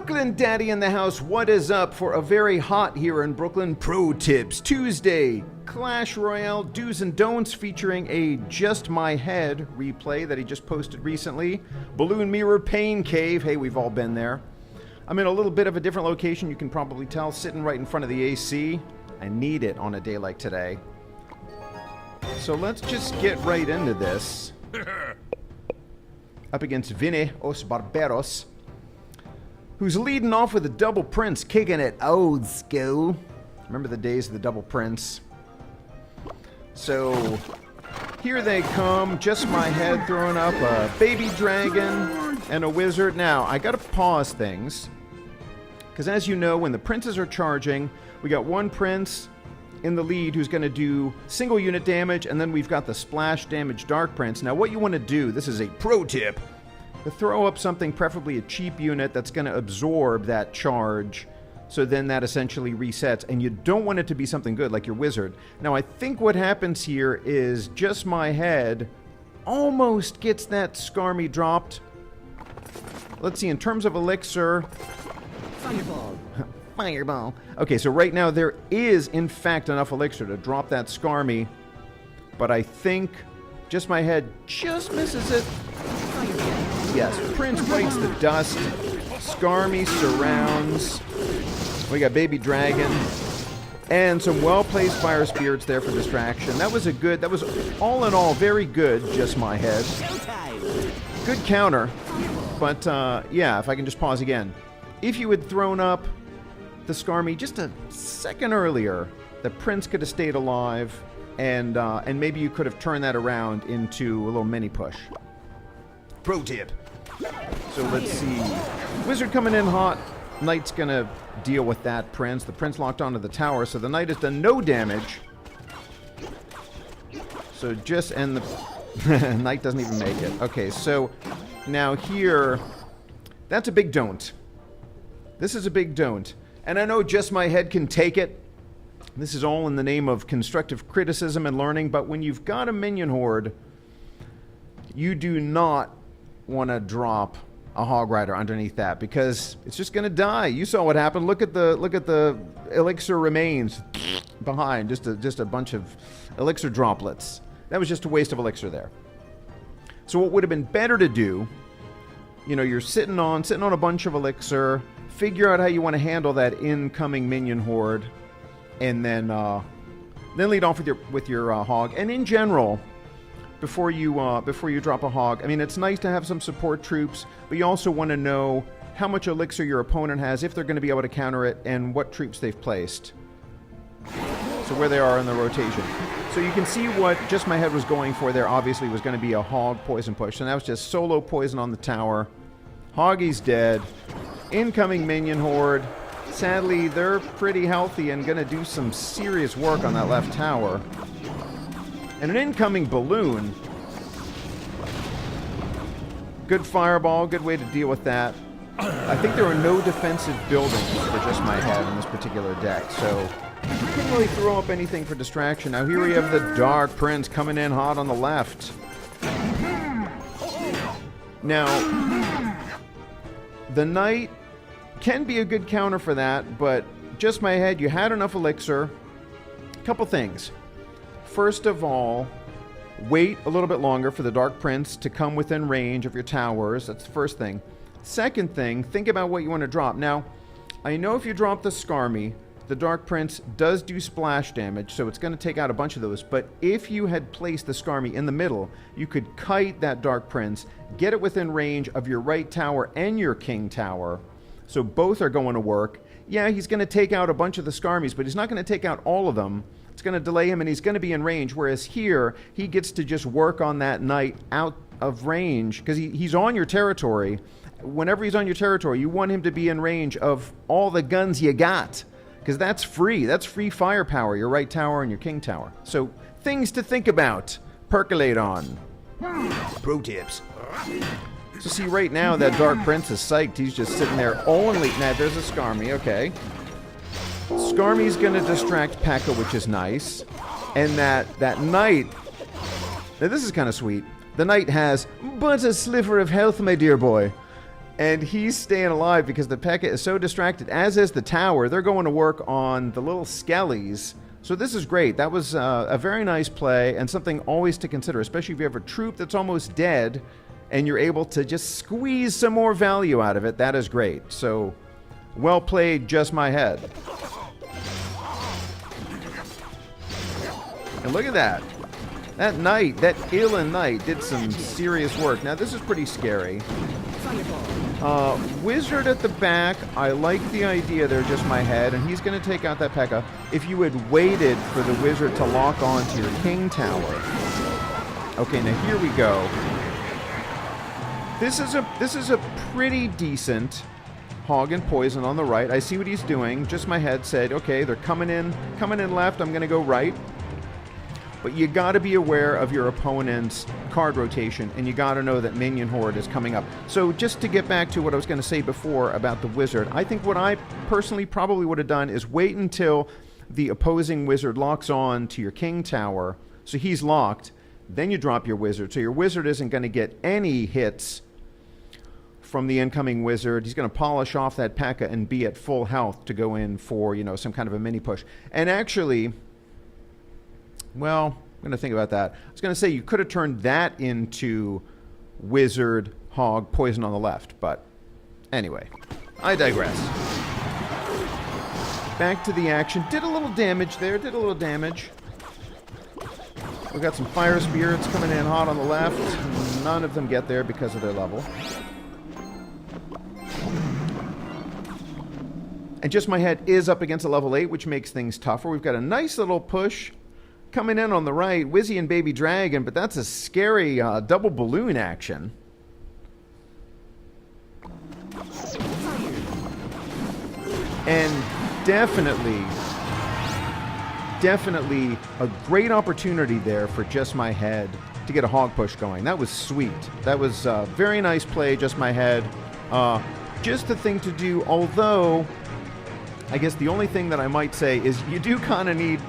Brooklyn Daddy in the house. What is up for a very hot here in Brooklyn Pro Tips Tuesday? Clash Royale do's and don'ts featuring a Just My Head replay that he just posted recently. Balloon Mirror Pain Cave. Hey, we've all been there. I'm in a little bit of a different location, you can probably tell, sitting right in front of the AC. I need it on a day like today. So let's just get right into this. Up against Vinny Os Barberos, who's leading off with a double prince, kicking it old school. Remember the days of the double prince? So here they come, Just My Head throwing up a baby dragon and a wizard. Now, I gotta pause things, because as you know, when the princes are charging, we got one prince in the lead who's going to do single unit damage, and then we've got the splash damage Dark Prince. Now what you want to do, this is a pro tip, to throw up something, preferably a cheap unit that's going to absorb that charge, so then that essentially resets, and you don't want it to be something good like your wizard. Now I think what happens here is Just My Head almost gets that Skarmy dropped. Let's see, in terms of elixir, Fireball. Fireball. Okay, so right now there is, in fact, enough elixir to drop that Skarmy, but I think Just My Head just misses it. Yes, Prince bites the dust. Skarmy surrounds. We got Baby Dragon. And some well-placed Fire Spirits there for distraction. That was all in all very good, Just My Head. Good counter. But, yeah, if I can just pause again. If you had thrown up the Skarmy just a second earlier, the Prince could have stayed alive, and maybe you could have turned that around into a little mini push. Pro tip. So let's see. Wizard coming in hot. Knight's gonna deal with that Prince. The Prince locked onto the tower, so the Knight has done no damage. So just, and the Knight doesn't even make it. Okay, so now here, that's a big don't. This is a big don't. And I know Just My Head can take it. This is all in the name of constructive criticism and learning, but when you've got a minion horde, you do not want to drop a Hog Rider underneath that, because it's just going to die. You saw what happened. Look at the elixir remains behind, just a bunch of elixir droplets. That was just a waste of elixir there. So what would have been better to do, you know, you're sitting on a bunch of elixir, figure out how you want to handle that incoming minion horde, and then lead off with your hog. And in general, before you drop a hog, I mean, it's nice to have some support troops, but you also want to know how much elixir your opponent has, if they're going to be able to counter it, and what troops they've placed. So where they are in the rotation. So you can see what Just My Head was going for there. Obviously was going to be a hog poison push, and that was just solo poison on the tower. Hoggy's dead. Incoming minion horde. Sadly, they're pretty healthy and going to do some serious work on that left tower. And an incoming balloon. Good fireball, good way to deal with that. I think there are no defensive buildings for Just My Head in this particular deck, so you couldn't really throw up anything for distraction. Now here we have the Dark Prince coming in hot on the left. Now, the Knight can be a good counter for that, but Just My Head, you had enough elixir. Couple things. First of all, wait a little bit longer for the Dark Prince to come within range of your towers. That's the first thing. Second thing, think about what you want to drop. Now, I know if you drop the Skarmy, the Dark Prince does do splash damage, so it's going to take out a bunch of those. But if you had placed the Skarmy in the middle, you could kite that Dark Prince, get it within range of your right tower and your King Tower. So both are going to work. Yeah, he's going to take out a bunch of the Skarmies, but he's not going to take out all of them. It's going to delay him, and he's going to be in range, whereas here, he gets to just work on that Knight out of range, because he's on your territory. Whenever he's on your territory, you want him to be in range of all the guns you got, because that's free. That's free firepower, your right tower and your King Tower. So, things to think about. Percolate on. Pro tips. So see, right now, that Dark Prince is psyched. He's just sitting there only... Now, there's a Skarmy, okay. Skarmy's going to distract P.E.K.K.A, which is nice. And that Knight... Now, this is kind of sweet. The Knight has but a sliver of health, my dear boy. And he's staying alive because the P.E.K.K.A. is so distracted, as is the tower. They're going to work on the little skellies. So this is great. That was a very nice play and something always to consider, especially if you have a troop that's almost dead and you're able to just squeeze some more value out of it. That is great. So, well played, Just My Head. And look at that. That knight, that Ilan knight, did some serious work. Now, this is pretty scary. Wizard at the back, I like the idea there, Just My Head, and he's going to take out that P.E.K.K.A. If you had waited for the wizard to lock on to your king tower. Okay, now here we go. This is a pretty decent hog and poison on the right. I see what he's doing. Just My Head said, okay, they're coming in left, I'm going to go right. But you got to be aware of your opponent's card rotation, and you got to know that Minion Horde is coming up. So just to get back to what I was going to say before about the wizard, I think what I personally probably would have done is wait until the opposing wizard locks on to your king tower, so he's locked, then you drop your wizard. So your wizard isn't going to get any hits from the incoming wizard. He's going to polish off that P.E.K.K.A. and be at full health to go in for, some kind of a mini push. And actually, well, I'm going to think about that. I was going to say you could have turned that into wizard, hog, poison on the left. But anyway, I digress. Back to the action. Did a little damage there. We've got some fire spirits coming in hot on the left. None of them get there because of their level. And Just My Head is up against a level 8, which makes things tougher. We've got a nice little push coming in on the right, Wizzy and Baby Dragon, but that's a scary double balloon action. And definitely a great opportunity there for Just My Head to get a hog push going. That was sweet. That was a very nice play, Just My Head. Just the thing to do, although I guess the only thing that I might say is you do kind of need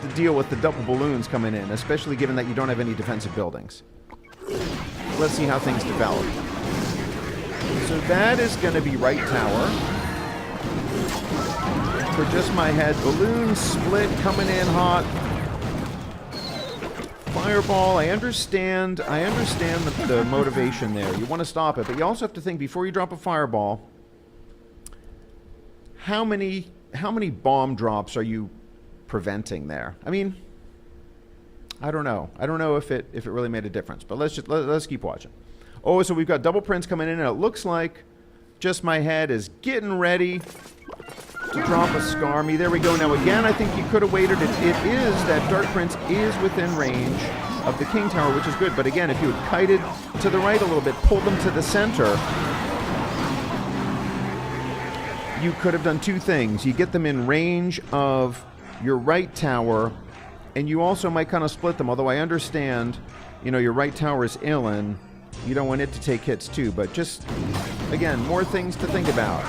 to deal with the double balloons coming in, especially given that you don't have any defensive buildings. Let's see how things develop. So that is going to be right tower. For Just My Head, balloon split coming in hot. Fireball, I understand the motivation there. You want to stop it, but you also have to think before you drop a fireball, how many bomb drops are you preventing there? I mean, I don't know. I don't know if it really made a difference, but let's keep watching. Oh, so we've got double prints coming in, and it looks like Just My Head is getting ready to drop a Skarmy. There we go. Now again, I think you could have waited. It is that Dark Prince is within range of the King Tower, which is good. But again, if you had kited to the right a little bit, pulled them to the center, you could have done two things. You get them in range of your right tower, and you also might kind of split them, although I understand, your right tower is Ilan. You don't want it to take hits too, but just, again, more things to think about.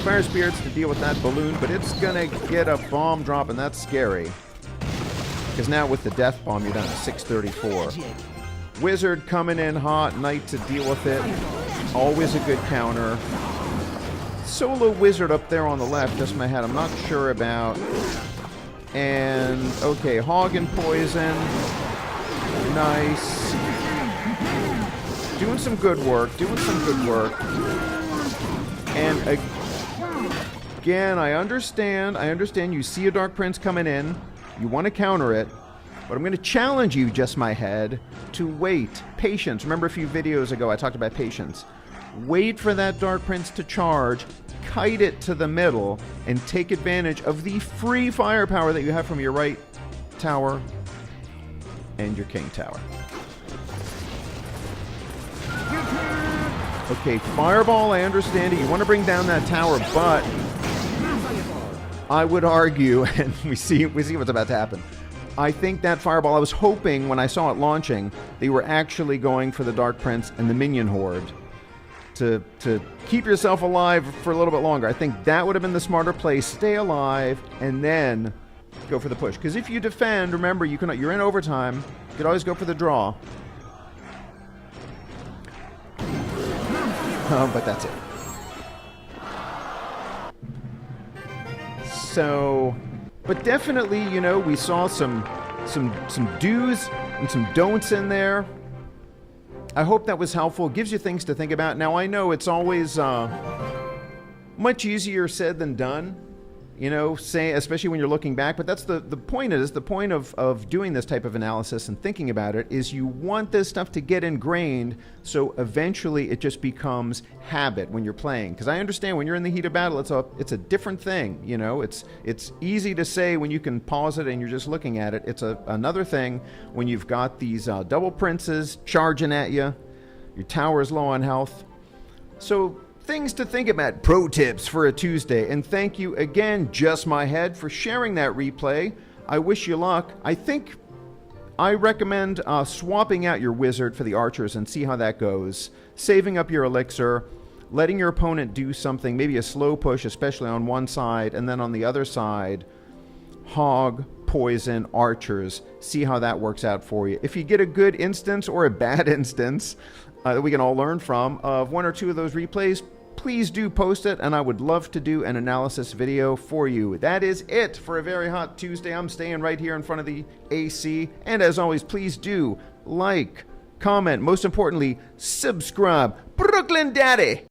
Fire Spirits to deal with that balloon, but it's going to get a bomb drop, and that's scary. Because now with the Death Bomb, you're down to 634. Wizard coming in hot, Knight to deal with it. Always a good counter. Solo Wizard up there on the left, Just My Head, I'm not sure about. And, okay, Hog and Poison. Nice. Doing some good work. And again, I understand you see a Dark Prince coming in. You want to counter it. But I'm going to challenge you, Just My Head, to wait. Patience. Remember a few videos ago I talked about patience. Wait for that Dark Prince to charge, kite it to the middle, and take advantage of the free firepower that you have from your right tower and your King Tower. Okay, Fireball, I understand it. You want to bring down that tower, but I would argue, and we see what's about to happen. I think that Fireball, I was hoping when I saw it launching, they were actually going for the Dark Prince and the Minion Horde to keep yourself alive for a little bit longer. I think that would have been the smarter play. Stay alive and then go for the push. Because if you defend, remember, you're in overtime. You could always go for the draw. But that's it. So, but definitely, you know, we saw some do's and some don'ts in there. I hope that was helpful. It gives you things to think about. Now, I know it's always much easier said than done, you know, say, especially when you're looking back. But that's the point of doing this type of analysis and thinking about it is you want this stuff to get ingrained so eventually it just becomes habit when you're playing. Because I understand when you're in the heat of battle, it's a different thing, you know. It's easy to say when you can pause it and you're just looking at it. It's another thing when you've got these double princes charging at you, your tower is low on health. So things to think about, pro tips for a Tuesday. And thank you again, Just My Head, for sharing that replay. I wish you luck. I recommend swapping out your wizard for the archers and see how that goes. Saving up your elixir, letting your opponent do something, maybe a slow push, especially on one side, and then on the other side, hog, poison, archers. See how that works out for you. If you get a good instance or a bad instance that we can all learn from of one or two of those replays, please do post it, and I would love to do an analysis video for you. That is it for a very hot Tuesday. I'm staying right here in front of the AC. And as always, please do like, comment, most importantly, subscribe. Brooklyn Daddy!